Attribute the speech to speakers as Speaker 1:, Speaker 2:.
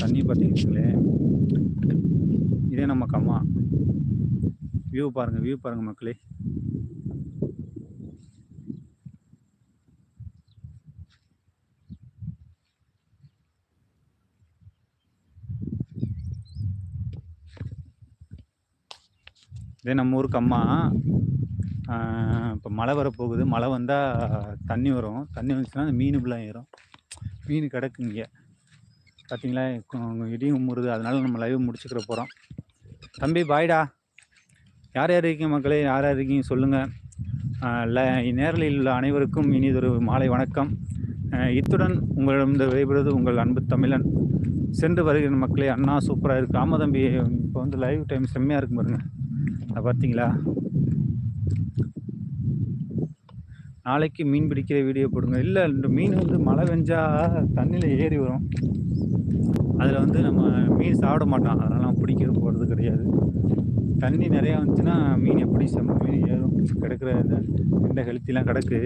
Speaker 1: தண்ணி பார்த்தீங்களேன், இதே நம்ம கம்மா. வியூ பாருங்க மக்களே. இதே நம்ம ஊருக்கு அம்மா. இப்போ மழை வரப்போகுது. மழை வந்தால் தண்ணி வரும். தண்ணி வந்துச்சுன்னா அந்த மீன் ஃபுல்லாக ஏறும். மீன் கிடக்கு இங்கே பார்த்தீங்களா. இடியும் உம்முறுது. அதனால நம்ம லைவ் முடிச்சுக்கிற போகிறோம். தம்பி பாய்டா. யார் யார் இருக்கீங்க மக்களே, யார் யார் இருக்கீங்க சொல்லுங்கள். நேரலில் உள்ள அனைவருக்கும் இனிதொரு மாலை வணக்கம். இத்துடன் உங்களிடம் விடைபெறுவது உங்கள் அன்பு தமிழன். சென்று வருகிற மக்களே. அண்ணா சூப்பராக இருக்குது. ஆமாம் தம்பி, இப்போ வந்து லைவ் டைம் செம்மையாக இருக்கும் பாருங்க. அதை பார்த்தீங்களா. நாளைக்கு மீன் பிடிக்கிற வீடியோ போடுங்க. இல்லை, இந்த மீன் வந்து மழை பெஞ்சா தண்ணியில் ஏறி வரும். அதில் வந்து நம்ம மீன் சாப்பிட மாட்டோம். அதனால் நம்ம பிடிக்க போகிறது கிடையாது. தண்ணி நிறையா வந்துச்சுன்னா மீன் எப்படி மீன் ஏறும். கிடக்கிற இந்த ஹெல்த்திலாம் கிடக்கு.